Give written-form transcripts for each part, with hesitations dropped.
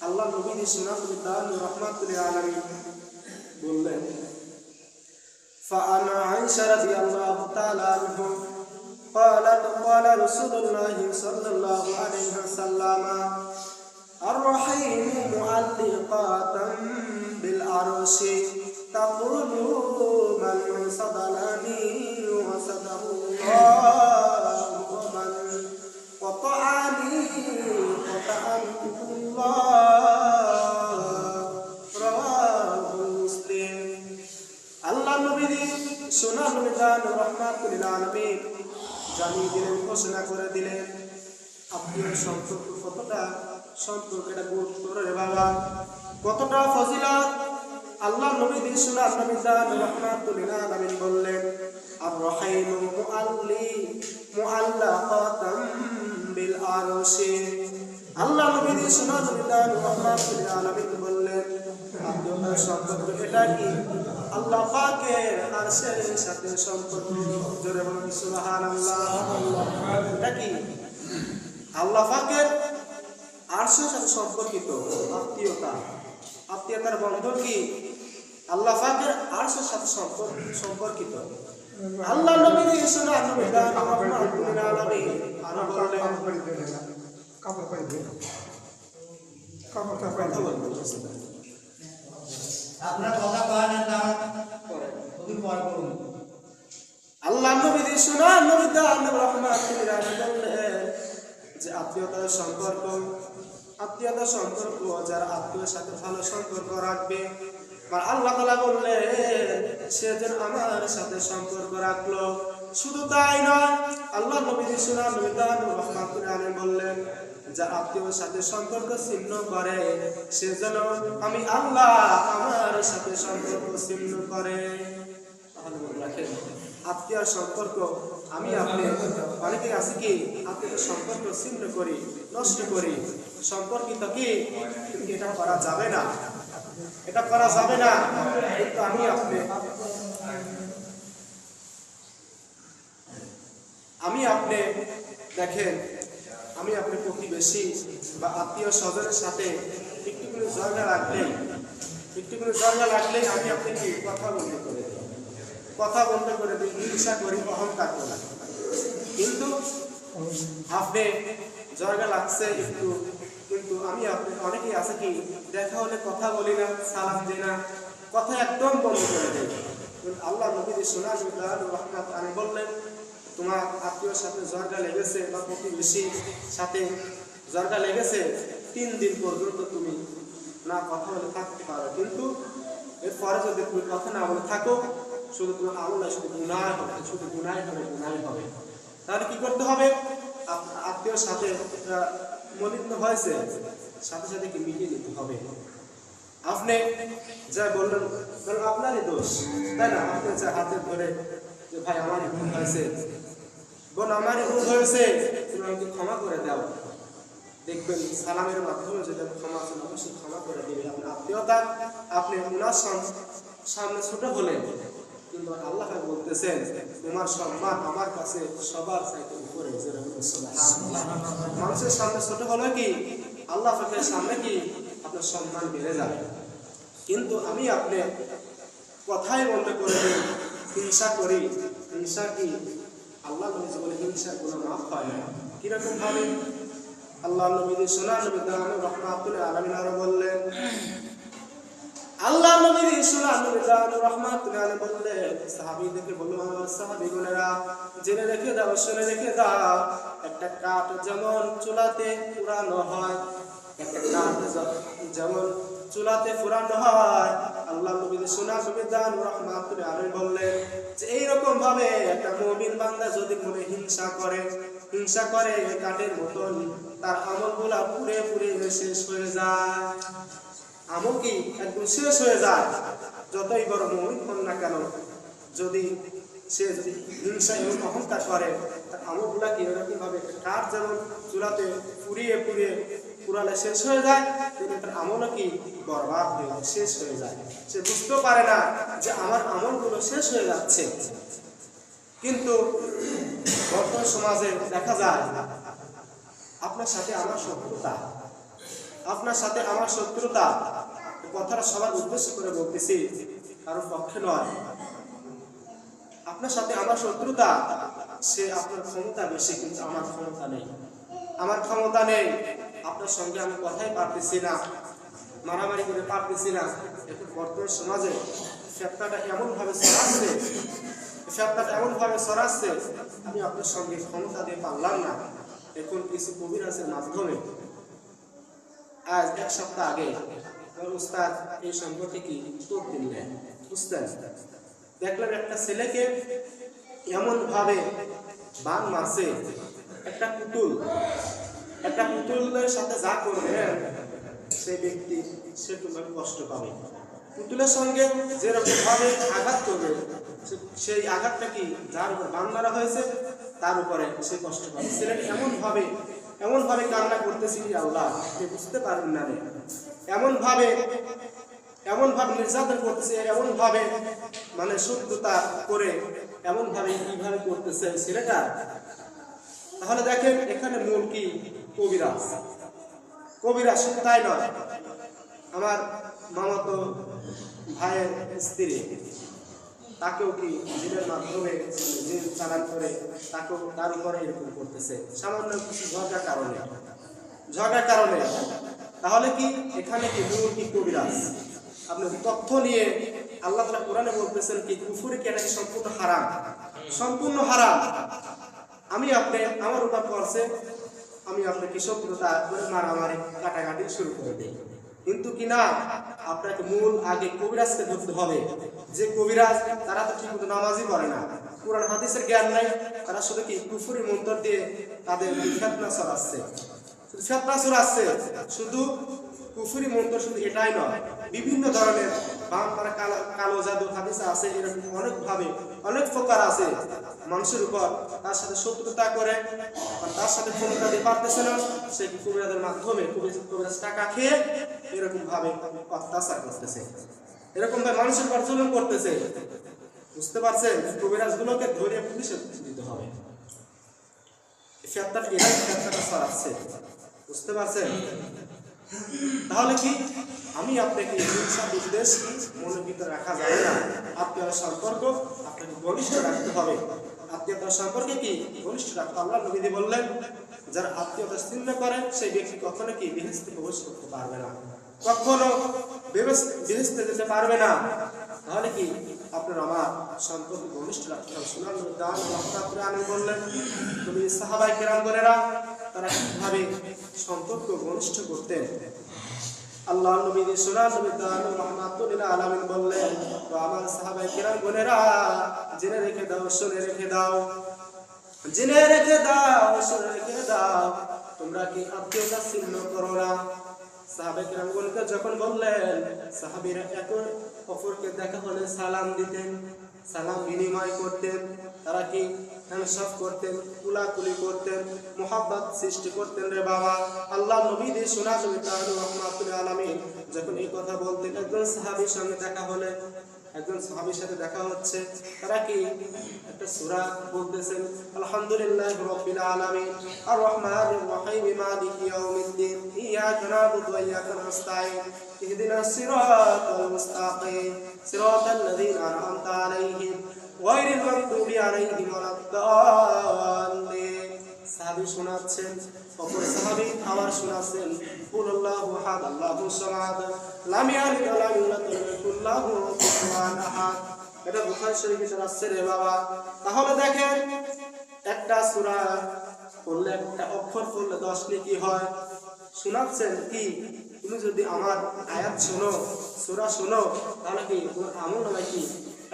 আল্লাহ নবী সুন্নাতুল্লাহ রাহমাতুল আলামিন বললেন فعن عائشة رضي الله تعالى عنه قالت قال رسول الله صلى الله عليه وسلم الرحيم معلقات بالعرش تقول من صدلني وصده الله ومن قطعني قطعنه الله رواه مسلم আল্লাহ নবী সুন্নাতুল্লাহ রাহমাতুল আলামিন জানিয়ে দিলেন, ঘোষণা করে দিলেন আত্মীয় সম্পর্ক কতটা সম্পর্কটা গুরুত্ব রে বাবা, কতটা ফজিলত। আল্লাহ নবী সুন্নাতুল্লাহ রাহমাতুল আলামিন বললেন আর রাহিম মুআল্লাকাতাম বিল আরশি। আল্লাহ নবী সুন্নাতুল্লাহ রাহমাতুল আলামিন বললেন আত্মীয়তার সম্পর্ক এটা কি আল্লাহ পাকের আরশের সাথে সম্পর্ক। জোরে বলুন সুবহানাল্লাহ। এটা কি আল্লাহ পাকের আরশের সাথে সম্পর্কিত আত্মীয়তা। আত্মীয়তার বন্ধন কি আল্লাহ পাকের আরশের সাথে সম্পর্কিত। আল্লাহ নবী সুন্নাতুল্লাহ রাহমাতুল আলামিন আরো বললেন আপনার কথা বলেন না ওদিন পর করুন। আল্লাহ নবী সুন্নাতুল্লাহ রাহমাতুল আলামিন বললেন যে আত্মীয়তার সম্পর্ক যারা আত্মীয়ের সাথে ভালো সম্পর্ক রাখবে বা আল্লাহ তাআলা বললেন সে যেন আমার সাথে সম্পর্ক রাখলো। শুধু তাই নয়, আল্লাহ নবী সুন্নাতুল্লাহ রাহমাতুল আলামিন বললেন যা আত্মীয়ের সাথে সম্পর্ক ছিন্ন করে সে যেন আমি আল্লাহ আমার সাথে সম্পর্ক ছিন্ন করে। রাখেন আত্মীয় সম্পর্ক আমি আপনি অনেকে আছে কি আত্মীয় সম্পর্ক ছিন্ন করি, নষ্ট করি, সম্পর্কিত কি এটা করা যাবে না, এটা করা যাবে না। কিন্তু আমি আপনি দেখেন আমি আপনি প্রতিবেশী বা আত্মীয় স্বজনের সাথে একটু করে ঝগড়া লাগলেই আমি আপনি কি কথা বন্ধ করে দিই, হিংসা করি, অহংকার করি। কিন্তু আপনি ঝগড়া লাগছে একটু, কিন্তু আমি আপনি অনেকেই আছে কি দেখা হলে কথা বলি না, সালাম দিই না, কথা একদম বন্ধ করে দেয়। আল্লাহ নবী সুন্নাতুল্লাহ রাহমাতুল আলামিন বললেন তোমার আত্মীয়র সাথে ঝগড়া লেগেছে বা প্রতিবেশীর সাথে ঝগড়া লেগেছে 3 দিন পর্যন্ত তুমি না কথা বলে থাকতে পারো, কিন্তু এরপরে যদি তুমি কথা না বলে থাকো শুধু তোমার আমল শুধু গুনাহ হবে। তাহলে কি করতে হবে? আত্মীয়র সাথে মলিন হয়েছে সাথে সাথে কি মিটিয়ে নিতে হবে। আপনি যা বললেন আপনারই দোষ, তাই না? আপনি যা হাতে ধরে যে ভাই আমারই ভুল হয়েছে, বোন আমারই ভুল হয়েছে, তুমি আমাকে ক্ষমা করে দাও। দেখবেন সালামের মাধ্যমে যদি ক্ষমা করে দেবে আপনার আত্মীয়তা। আপনি ওনার সামনে ছোট হলেন, কিন্তু আল্লাহ বলতেছেন তোমার সম্মান আমার কাছে সবার চাইতে উপরে। মানুষের সামনে ছোট হলে কি আল্লাহ পাকের সামনে কি আপনার সম্মান বেড়ে যাবে। কিন্তু আমি আপনি কথাই বলতে করে দিই, হিংসা করি। হিংসা কি আল্লাহ নবী বলে হিংসার কোনো মাফ হয় না। কিরকম ভাবে? আল্লাহ নবী সুন্নাতুল্লাহ রাহমাতুল আলামিন আরো বললেন আল্লাহ নবী সুন্নাতুল্লাহ রাহমাতুল আলামিন বললেন সাহাবীদেরকে বলল সাহাবীগণেরা জেনে রেখে দাও, শুনে রেখে দাও, একটা কাঠ যেমন চুলাতে পুরানো হয়, একটা কাঠ যেমন চুলাতে পুরানো হয়, আল্লাহ নবী সুন্নাতুল্লাহ রাহমাতুল আলামিন বললেন যে এইরকম ভাবে একটা মুমিন বান্দা যদি মনে হিংসা করে কাঠের মতন তার আমলগুলা পুরে শেষ হয়ে যায়। আমল কি একদম শেষ হয়ে যায়। যতই বড় মুমিন হন না কেন, যদি হিংসা এবং অহংকার করে তার আমলগুলা কি এরকম ভাবে কাঠ যেমন চুলাতে পুরালে শেষ হয়ে যায়, কিন্তু তার আমলও কি বরবাদ হয়ে শেষ হয়ে যায়। সে বুঝতে পারে না যে আমার আমলগুলো শেষ হয়ে যাচ্ছে। কিন্তু বর্তমান সমাজে দেখা যায় আপনার সাথে আমার শত্রুতা, আপনার সাথে আমার শত্রুতা, কথাটা সবার উদ্দেশ্য করে বলতেছি, কারোর পক্ষে নয়। আপনার সাথে আমার শত্রুতা, সে আপনার ক্ষমতা বেশি, কিন্তু আমার ক্ষমতা নেই। আমার ক্ষমতা নেই, আপনার সঙ্গে আমি কথাই পারতেছি না, মারামারি করে পারতেছি না। এখন বর্তমান সমাজে ফেতনাটা এমনভাবে ছড়াচ্ছে, আমি আপনার সঙ্গে ক্ষমতা দিয়ে পারলাম না। এখন কিছু কবিরাজের মাধ্যমে, আজ 1 সপ্তাহ আগে উস্তাদ এই সম্পর্কে কি উত্তর দিলেন, বুঝতেন? দেখলাম একটা ছেলেকে এমন ভাবে বান মারছে, একটা পুতুলের সাথে যা করবেন সেই ব্যক্তি সেরকম কষ্ট পাবে। পুতুলের সঙ্গে যেরকম ভাবে আঘাত করবে, সেই আঘাতটা কি যার উপর বান মারা হয়েছে তার উপরে সে কষ্ট পাবে। ছেলেটা এমন ভাবে কান্না করতেছি, আল্লাহ আপনি বুঝতে পারবেন না রে। এমন ভাবে নির্যাতন করতেছে, এমন ভাবে মানে শত্রুতা করে, এমন ভাবে কিভাবে করতেছে ছেলেটা। তাহলে দেখেন এখানে মূল কি? কবিরাজ। শুধু তাই নয়, আমার মামাতো ভাইয়ের স্ত্রী, তাকেও কি জিনের মাধ্যমে জিন চালান করে তার উপরে এরকম করতেছে, সামান্য কিছু ঝগড়ার কারণে। তাহলে কি এখানে কি মূল কি? কবিরাজ। আপনি তথ্য নিয়ে আল্লাহ তাআলা কোরআনে বলতেছেন কি কুফরি কি এটা সম্পূর্ণ হারাম। আমার উপর করছে, আমি আপনাকে শত্রুতা করে মারামারি কাটাকাটি শুরু করে দিই, কিন্তু কি না, আপনাকে মূল আগে কবিরাজকে ধরতে হবে। যে কবিরাজ, তারা তো ঠিক মতো নামাজই পড়ে না, কোরআন হাদিসের জ্ঞান নাই, তারা শুধু কি কুফরি মন্ত্র দিয়ে তাদের ফিতনা ছড়াচ্ছে। শুধু কুফরি মন্ত্র শুধু এটাই নয়, বিভিন্ন ধরনের বাম পারা কালো জাদু হাদিস আছে, এরকম অনেক প্রকার আছে। মানুষের উপর তার সাথে শত্রুতা করে, তার সাথে ক্ষমতা দিতে পারতেছে না, সে কবিরাজের মাধ্যমে কবিরাজ টাকা খেয়ে এরকম ভাবে অত্যাচার করতেছে, এরকম ভাবে মানুষের উপর জুলুম করতেছে। বুঝতে পারছেন? কবিরাজ গুলোকে ধরে পুলিশে দিতে হবে। ফেতনাটা ছড়াচ্ছে, বুঝতে পারছেন? তাহলে কি আমি আপনাকে বিদ্বেষ মনের ভিতরে রাখা যাবে না। আত্মীয়তার সম্পর্ক আপনাকে ঘনিষ্ঠ রাখতে হবে। আত্মীয়তার সম্পর্কে কি ঘনিষ্ঠ রাখতে, আল্লাহ নবী বললেন, যারা আত্মীয়তা ছিন্ন করে সেই ব্যক্তি কখনো কি বেহেশতে প্রবেশ করতে পারবে না, কখনো বেহেশতে যেতে পারবে না। তাহলে কি আপনার আমার সম্পর্ক ঘনিষ্ঠ রাখতে হবে। সুনান দান বললেন, তুমি সাহাবায়ে কেরামগণেরা তারা কিভাবে সম্পর্ক ঘনিষ্ঠ করতেন। আল্লাহ নবী সুনান দান রাহমাতুল আলামিন বললেন, তো আমার সাহাবায়ে কেরামগণেরা জেনে রেখে দাও, শুনে রেখে দাও, তোমরা কি আত্মীয়তা ছিন্ন করো না। সাহাবায়ে কেরামগণকে যখন বললেন, সাহাবীরা একে অপরকে দেখা হলে সালাম দিতেন, সালাম বিনিময় করতেন, তারা কি হ্যান্ডশেক করতেন, কুলাকুলি করতেন, মোহাব্বত সৃষ্টি করতেন। রে বাবা, আল্লাহ নবী দিয়ে শোনা রাহমাতুল আলামিন যখন এই কথা বলতেন, একজন সাহাবীর সঙ্গে দেখা হলে, একজন সাহাবীর সাথে দেখা হচ্ছে, তারা কি একটা সূরা বলতেছেন, আলহামদুলিল্লাহি রাব্বিল আলামিন আর রহমানির রহিম মালিকি ইয়াউমিদ্দিন ইয়াকা না'বুদু ওয়া ইয়াকা নাস্তাঈন ইহদিনাস সিরাতাল মুস্তাকিম সিরাতাল লাযীনা আন'আমতা আলাইহিম গায়রিল মাগদুবি আলাইহিম ওয়ালাদ-দাল্লিন। সাহাবী শোনাচ্ছেন, অপর সাহাবী আবার শোনাচ্ছেন, কুল্লাহু আহাদ আল্লাহু সামাদ লাম ইয়ালিদ ওয়া লাম ইউলাদ ওয়া লাম ইয়াকুল লাহু কুফুয়ান আহাদ। এটা বুখারী শরীফে আছে রে বাবা। তাহলে দেখেন, একটা সূরা পড়লে, একটা অক্ষর পড়লে 10 নেকি হয়। শোনাচ্ছেন কি, তুমি যদি আমার আয়াত শোনো, সূরা শোনো, তাহলে কি তোমার আমল নামায় কি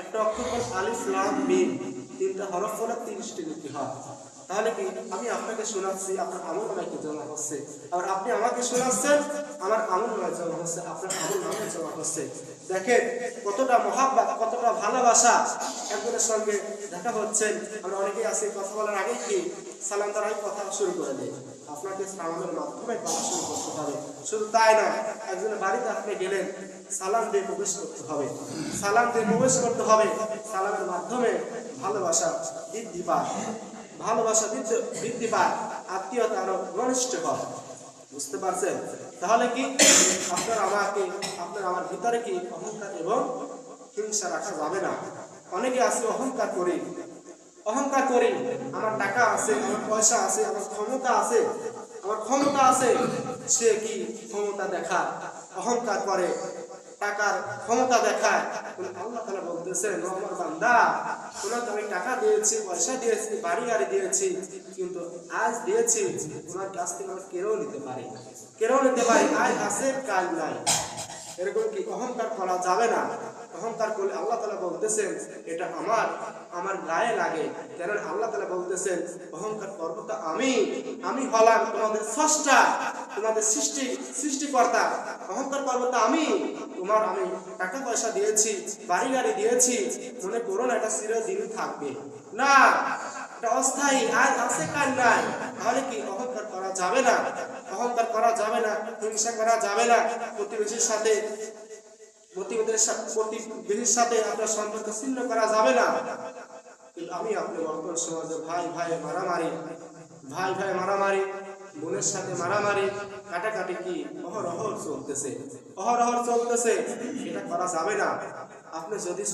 একটা অক্ষর পড়লে আলিফ লাম মিম 3টা হরফ পড়লে 30টি নেকি হয়। তাহলে কি আমি আপনাকে শোনাচ্ছি, আপনার আমল নামায় কি জমা হচ্ছে, আর আপনি আমাকে শোনাচ্ছেন, আমার আমল নামায় জমা হচ্ছে, আপনার আমল নামায় জমা হচ্ছে। দেখেন কতটা মহাব্বত, কতটা ভালোবাসা। একজনের সঙ্গে দেখা হচ্ছে, আমরা অনেকেই আছি কথা বলার আগে কি সালাম দ্বারাই কথা শুরু করে দেয়। আপনাকে সালামের মাধ্যমে কথা শুরু করতে হবে। শুধু তাই না, একজনের বাড়িতে আপনি গেলেন, সালাম দিয়ে প্রবেশ করতে হবে, সালামের মাধ্যমে ভালোবাসা বৃদ্ধি পায়, আত্মীয়তা আরো ঘনিষ্ঠ হয়। বুঝতে পারছেন? তাহলে কি আপনার আমার ভিতরে কি অহংকার এবং হিংসা রাখা যাবে না। অনেকে আছে অহংকার করি আমার টাকা আছে, আমার পয়সা আছে, আমার ক্ষমতা আছে, সে কি ক্ষমতা দেখায়, অহংকার করে, টাকার ক্ষমতা দেখায়। আল্লাহ তাআলা বলতেছেন, ও আমার বান্দা, তোমাকে আমি টাকা দিয়েছি, পয়সা দিয়েছি, বাড়ি গাড়ি দিয়েছি, কিন্তু আজ দিয়েছি তোমার কাছ থেকে আমার কেউ নিতে পারে, আজ আছে কাল নাই। এরকম কি অহংকার করা যাবে না। অহংকার করলে আল্লাহ তাআলা বলতেছেন এটা আমার গায়ে লাগে। কেন আল্লাহ তাআলা বলতেছেন অহংকার করব তো আমি হলাম তোমাদের স্রষ্টা, তোমাদের সৃষ্টিকর্তা। অহংকার করব তো আমি টাকা পয়সা দিয়েছি, বাড়ি গাড়ি দিয়েছি, মনে করো না এটা চিরদিনই থাকবে না, এটা অস্থায়ী, আজ আছে কাল নাই। তাহলে কি অহংকার করা যাবে না, হিংসা করা যাবে না, প্রতিবেশীর সাথে আপনার সম্পর্ক ছিন্ন করা যাবে না। কিন্তু আমি আপনি বর্তমান সমাজে ভাই ভাই মারামারি, বোনের সাথে মারামারি, কাটাকাটি কি অহরহ চলতেছে। এটা করা যাবে না। আপনি যদি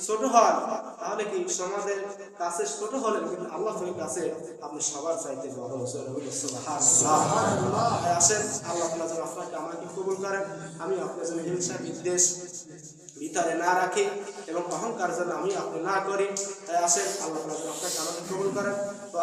ছোট হন তাহলে কি সমাজের কাছে ছোট হলে কিন্তু আল্লাহর কাছে আপনি সবার চাইতে বড়। সুবহানাল্লাহ। আসেন আল্লাহ তাআলা যেন আপনাকে আমাকে কবুল করেন। আমি আপনার জন্য হিংসা বিদ্বেষ ভিতরে না রাখি এবং অহংকার যেন আমি আপনি না করি। তাই আসেন আল্লাহ তাআলা যেন আপনাকে আমাকে কবুল করেন। তো